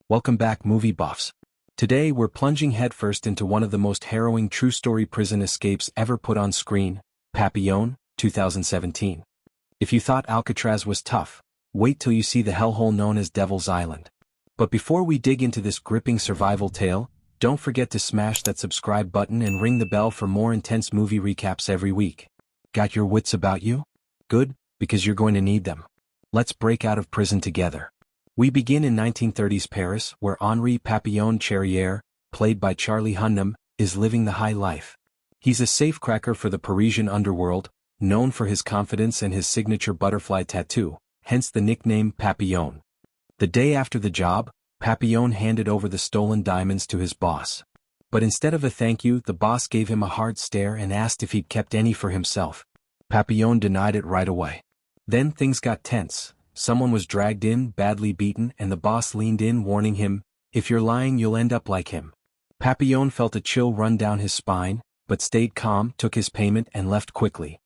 Welcome back, movie buffs. Today we're plunging headfirst into one of the most harrowing true story prison escapes ever put on screen, Papillon, 2017. If you thought Alcatraz was tough, wait till you see the hellhole known as Devil's Island. But before we dig into this gripping survival tale, don't forget to smash that subscribe button and ring the bell for more intense movie recaps every week. Got your wits about you? Good, because you're going to need them. Let's break out of prison together. We begin in 1930s Paris, where Henri Papillon Cherrière, played by Charlie Hunnam, is living the high life. He's a safecracker for the Parisian underworld, known for his confidence and his signature butterfly tattoo, hence the nickname Papillon. The day after the job, Papillon handed over the stolen diamonds to his boss. But instead of a thank you, the boss gave him a hard stare and asked if he'd kept any for himself. Papillon denied it right away. Then things got tense. Someone was dragged in, badly beaten, and the boss leaned in, warning him, "If you're lying, you'll end up like him." Papillon felt a chill run down his spine, but stayed calm, took his payment, and left quickly.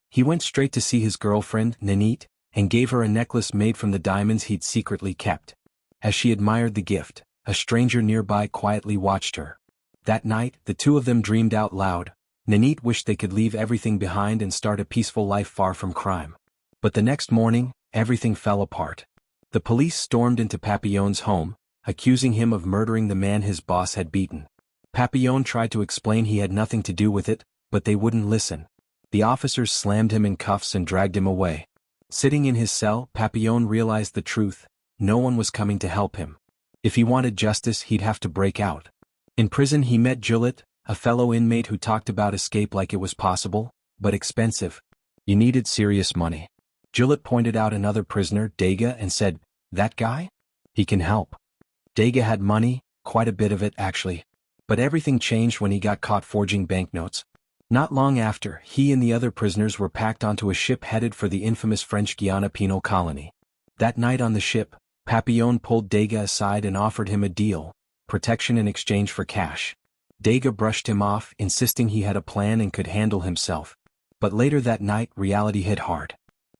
He went straight to see his girlfriend, Nanette, and gave her a necklace made from the diamonds he'd secretly kept. As she admired the gift, a stranger nearby quietly watched her. That night, the two of them dreamed out loud. Nanette wished they could leave everything behind and start a peaceful life far from crime. But the next morning, everything fell apart. The police stormed into Papillon's home, accusing him of murdering the man his boss had beaten. Papillon tried to explain he had nothing to do with it, but they wouldn't listen. The officers slammed him in cuffs and dragged him away. Sitting in his cell, Papillon realized the truth: no one was coming to help him. If he wanted justice, he'd have to break out. In prison he met Juliette, a fellow inmate who talked about escape like it was possible, but expensive. You needed serious money. Juliette pointed out another prisoner, Degas, and said, "That guy? He can help." Degas had money, quite a bit of it actually. But everything changed when he got caught forging banknotes. Not long after, he and the other prisoners were packed onto a ship headed for the infamous French Guiana penal colony. That night on the ship, Papillon pulled Degas aside and offered him a deal: protection in exchange for cash. Degas brushed him off, insisting he had a plan and could handle himself. But later that night, reality hit hard.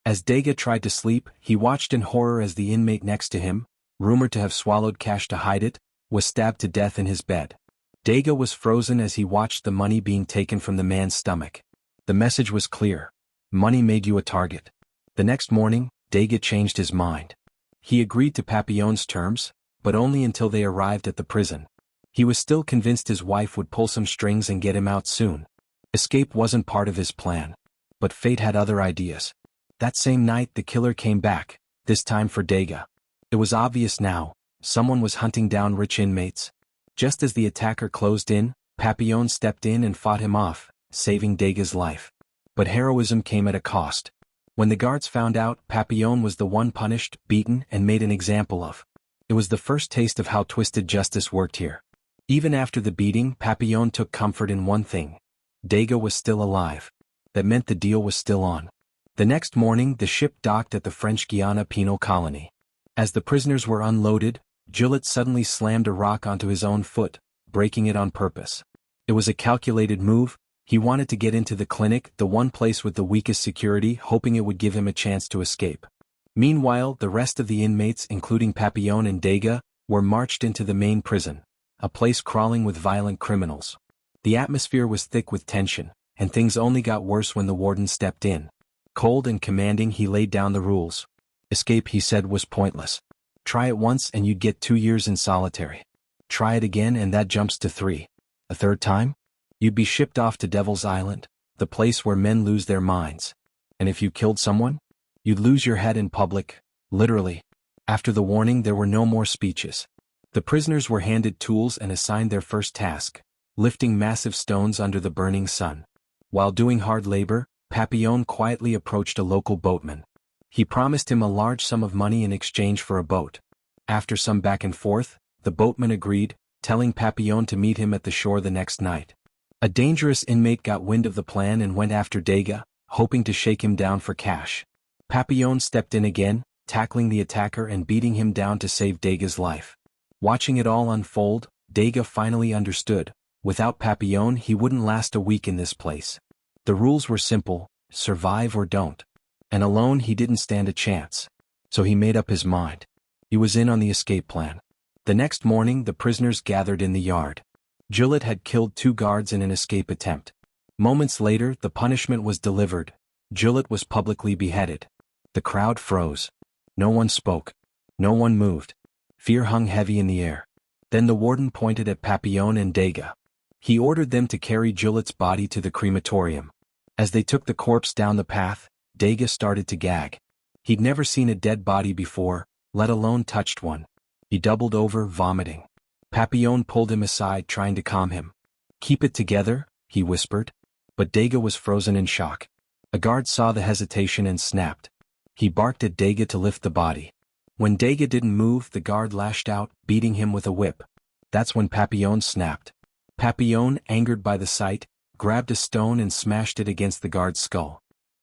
As Degas tried to sleep, he watched in horror as the inmate next to him, rumored to have swallowed cash to hide it, was stabbed to death in his bed. Degas was frozen as he watched the money being taken from the man's stomach. The message was clear: money made you a target. The next morning, Degas changed his mind. He agreed to Papillon's terms, but only until they arrived at the prison. He was still convinced his wife would pull some strings and get him out soon. Escape wasn't part of his plan. But fate had other ideas. That same night the killer came back, this time for Degas. It was obvious now: someone was hunting down rich inmates. Just as the attacker closed in, Papillon stepped in and fought him off, saving Degas' life. But heroism came at a cost. When the guards found out, Papillon was the one punished, beaten, and made an example of. It was the first taste of how twisted justice worked here. Even after the beating, Papillon took comfort in one thing: Degas was still alive. That meant the deal was still on. The next morning, the ship docked at the French Guiana penal colony. As the prisoners were unloaded, Juliette suddenly slammed a rock onto his own foot, breaking it on purpose. It was a calculated move. He wanted to get into the clinic, the one place with the weakest security, hoping it would give him a chance to escape. Meanwhile, the rest of the inmates, including Papillon and Degas, were marched into the main prison, a place crawling with violent criminals. The atmosphere was thick with tension, and things only got worse when the warden stepped in. Cold and commanding, he laid down the rules. Escape, he said, was pointless. Try it once and you'd get 2 years in solitary. Try it again and that jumps to 3. A third time? You'd be shipped off to Devil's Island, the place where men lose their minds. And if you killed someone, you'd lose your head in public, literally. After the warning, there were no more speeches. The prisoners were handed tools and assigned their first task: lifting massive stones under the burning sun. While doing hard labor, Papillon quietly approached a local boatman. He promised him a large sum of money in exchange for a boat. After some back and forth, the boatman agreed, telling Papillon to meet him at the shore the next night. A dangerous inmate got wind of the plan and went after Degas, hoping to shake him down for cash. Papillon stepped in again, tackling the attacker and beating him down to save Degas' life. Watching it all unfold, Degas finally understood: without Papillon he wouldn't last a week in this place. The rules were simple: survive or don't. And alone he didn't stand a chance. So he made up his mind. He was in on the escape plan. The next morning the prisoners gathered in the yard. Gillett had killed 2 guards in an escape attempt. Moments later the punishment was delivered. Gillett was publicly beheaded. The crowd froze. No one spoke. No one moved. Fear hung heavy in the air. Then the warden pointed at Papillon and Degas. He ordered them to carry Gillett's body to the crematorium. As they took the corpse down the path, Degas started to gag. He'd never seen a dead body before, let alone touched one. He doubled over, vomiting. Papillon pulled him aside, trying to calm him. "Keep it together," he whispered. But Degas was frozen in shock. A guard saw the hesitation and snapped. He barked at Degas to lift the body. When Degas didn't move, the guard lashed out, beating him with a whip. That's when Papillon snapped. Papillon, angered by the sight, grabbed a stone and smashed it against the guard's skull.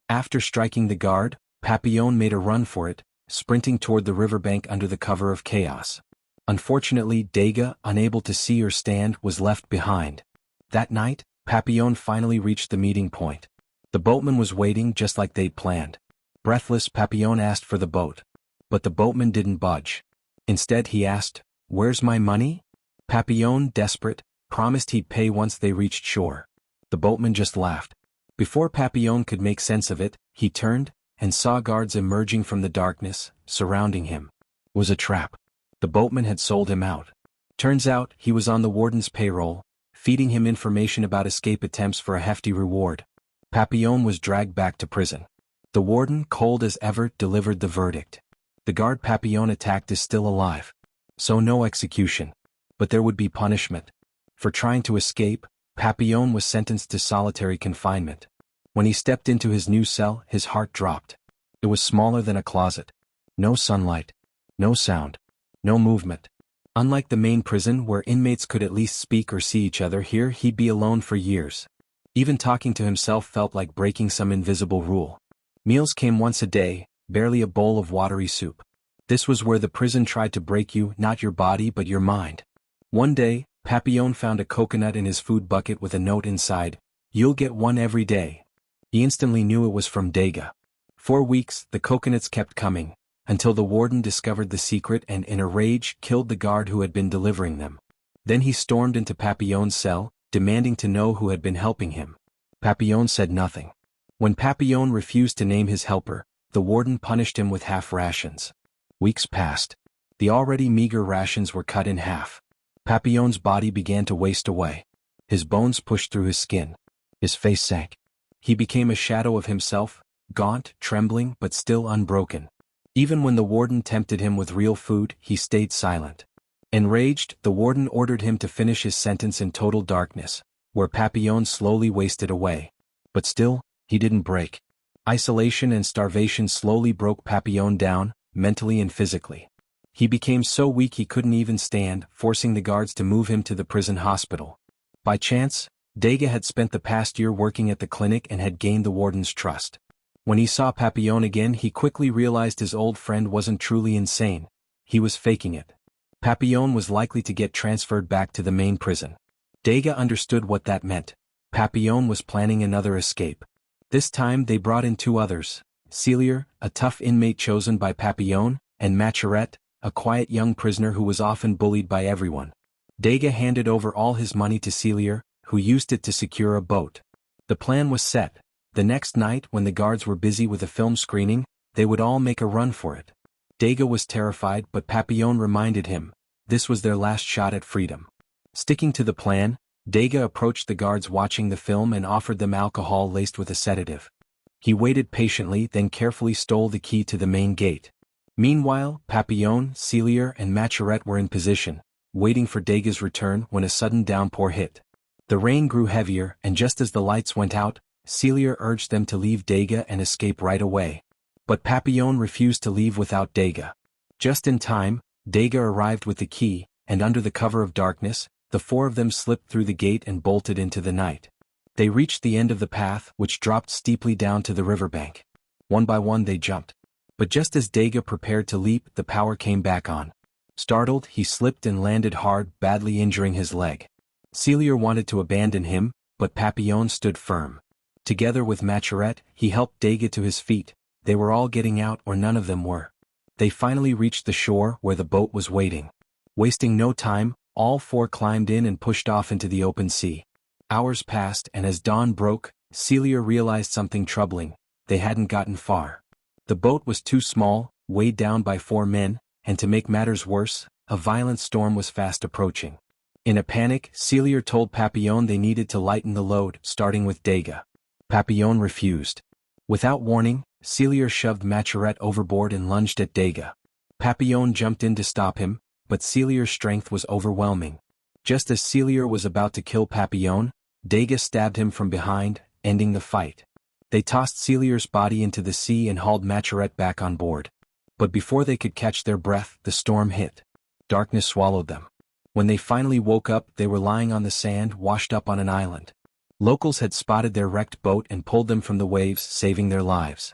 After striking the guard, Papillon made a run for it, sprinting toward the riverbank under the cover of chaos. Unfortunately, Degas, unable to see or stand, was left behind. That night, Papillon finally reached the meeting point. The boatman was waiting just like they'd planned. Breathless, Papillon asked for the boat. But the boatman didn't budge. Instead he asked, "Where's my money?" Papillon, desperate, promised he'd pay once they reached shore. The boatman just laughed. Before Papillon could make sense of it, he turned, and saw guards emerging from the darkness, surrounding him. It was a trap. The boatman had sold him out. Turns out, he was on the warden's payroll, feeding him information about escape attempts for a hefty reward. Papillon was dragged back to prison. The warden, cold as ever, delivered the verdict. The guard Papillon attacked is still alive. So no execution. But there would be punishment. For trying to escape, Papillon was sentenced to solitary confinement. When he stepped into his new cell, his heart dropped. It was smaller than a closet. No sunlight. No sound. No movement. Unlike the main prison where inmates could at least speak or see each other, here he'd be alone for years. Even talking to himself felt like breaking some invisible rule. Meals came once a day, barely a bowl of watery soup. This was where the prison tried to break you, not your body but your mind. One day, Papillon found a coconut in his food bucket with a note inside, "You'll get one every day." He instantly knew it was from Degas. For weeks, the coconuts kept coming, until the warden discovered the secret and in a rage killed the guard who had been delivering them. Then he stormed into Papillon's cell, demanding to know who had been helping him. Papillon said nothing. When Papillon refused to name his helper, the warden punished him with half rations. Weeks passed. The already meager rations were cut in half. Papillon's body began to waste away. His bones pushed through his skin. His face sank. He became a shadow of himself, gaunt, trembling, but still unbroken. Even when the warden tempted him with real food, he stayed silent. Enraged, the warden ordered him to finish his sentence in total darkness, where Papillon slowly wasted away. But still, he didn't break. Isolation and starvation slowly broke Papillon down, mentally and physically. He became so weak he couldn't even stand, forcing the guards to move him to the prison hospital. By chance, Degas had spent the past year working at the clinic and had gained the warden's trust. When he saw Papillon again, he quickly realized his old friend wasn't truly insane. He was faking it. Papillon was likely to get transferred back to the main prison. Degas understood what that meant. Papillon was planning another escape. This time they brought in 2 others, Celier, a tough inmate chosen by Papillon, and Macherette, a quiet young prisoner who was often bullied by everyone. Degas handed over all his money to Celier, who used it to secure a boat. The plan was set. The next night, when the guards were busy with a film screening, they would all make a run for it. Degas was terrified, but Papillon reminded him, this was their last shot at freedom. Sticking to the plan, Degas approached the guards watching the film and offered them alcohol laced with a sedative. He waited patiently, then carefully stole the key to the main gate. Meanwhile, Papillon, Celier, and Macherette were in position, waiting for Degas' return when a sudden downpour hit. The rain grew heavier, and just as the lights went out, Celier urged them to leave Degas and escape right away. But Papillon refused to leave without Degas. Just in time, Degas arrived with the key, and under the cover of darkness, the 4 of them slipped through the gate and bolted into the night. They reached the end of the path, which dropped steeply down to the riverbank. One by one they jumped. But just as Degas prepared to leap, the power came back on. Startled, he slipped and landed hard, badly injuring his leg. Celier wanted to abandon him, but Papillon stood firm. Together with Macherette, he helped Degas to his feet. They were all getting out, or none of them were. They finally reached the shore where the boat was waiting. Wasting no time, all four climbed in and pushed off into the open sea. Hours passed, and as dawn broke, Celia realized something troubling. They hadn't gotten far. The boat was too small, weighed down by four men, and to make matters worse, a violent storm was fast approaching. In a panic, Celia told Papillon they needed to lighten the load, starting with Degas. Papillon refused. Without warning, Celia shoved Macherette overboard and lunged at Degas. Papillon jumped in to stop him, but Celia's strength was overwhelming. Just as Celia was about to kill Papillon, Degas stabbed him from behind, ending the fight. They tossed Celia's body into the sea and hauled Macherette back on board. But before they could catch their breath, the storm hit. Darkness swallowed them. When they finally woke up, they were lying on the sand, washed up on an island. Locals had spotted their wrecked boat and pulled them from the waves, saving their lives.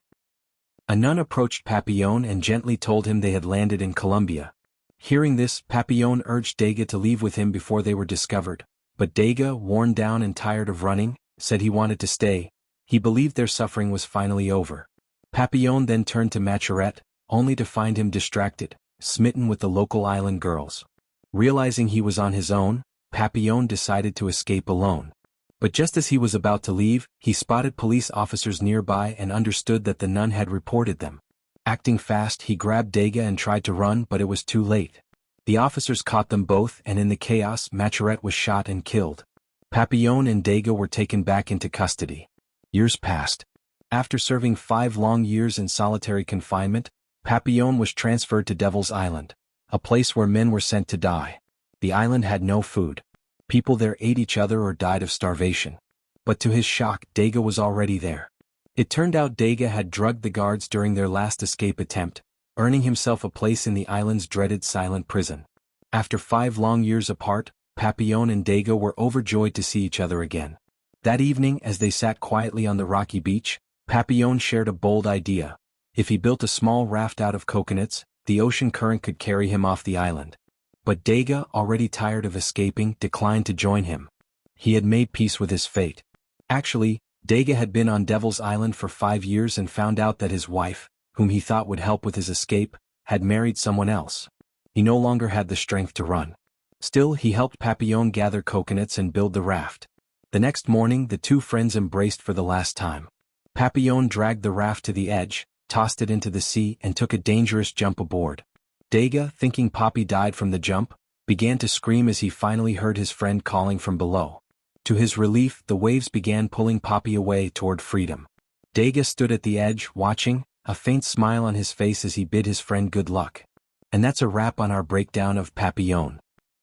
A nun approached Papillon and gently told him they had landed in Colombia. Hearing this, Papillon urged Degas to leave with him before they were discovered, but Degas, worn down and tired of running, said he wanted to stay. He believed their suffering was finally over. Papillon then turned to Macherette, only to find him distracted, smitten with the local island girls. Realizing he was on his own, Papillon decided to escape alone. But just as he was about to leave, he spotted police officers nearby and understood that the nun had reported them. Acting fast, he grabbed Degas and tried to run, but it was too late. The officers caught them both, and in the chaos, Macherette was shot and killed. Papillon and Degas were taken back into custody. Years passed. After serving 5 long years in solitary confinement, Papillon was transferred to Devil's Island, a place where men were sent to die. The island had no food. People there ate each other or died of starvation. But to his shock, Degas was already there. It turned out Degas had drugged the guards during their last escape attempt, earning himself a place in the island's dreaded silent prison. After 5 long years apart, Papillon and Degas were overjoyed to see each other again. That evening, as they sat quietly on the rocky beach, Papillon shared a bold idea. If he built a small raft out of coconuts, the ocean current could carry him off the island. But Degas, already tired of escaping, declined to join him. He had made peace with his fate. Actually, Degas had been on Devil's Island for 5 years and found out that his wife, whom he thought would help with his escape, had married someone else. He no longer had the strength to run. Still, he helped Papillon gather coconuts and build the raft. The next morning, the two friends embraced for the last time. Papillon dragged the raft to the edge, tossed it into the sea, and took a dangerous jump aboard. Degas, thinking Poppy died from the jump, began to scream as he finally heard his friend calling from below. To his relief, the waves began pulling Poppy away toward freedom. Degas stood at the edge, watching, a faint smile on his face as he bid his friend good luck. And that's a wrap on our breakdown of Papillon.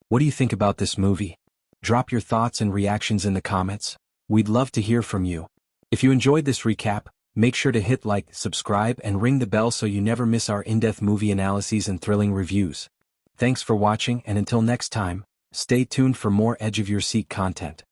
What do you think about this movie? Drop your thoughts and reactions in the comments. We'd love to hear from you. If you enjoyed this recap, make sure to hit like, subscribe, and ring the bell so you never miss our in-depth movie analyses and thrilling reviews. Thanks for watching, and until next time, stay tuned for more edge of your seat content.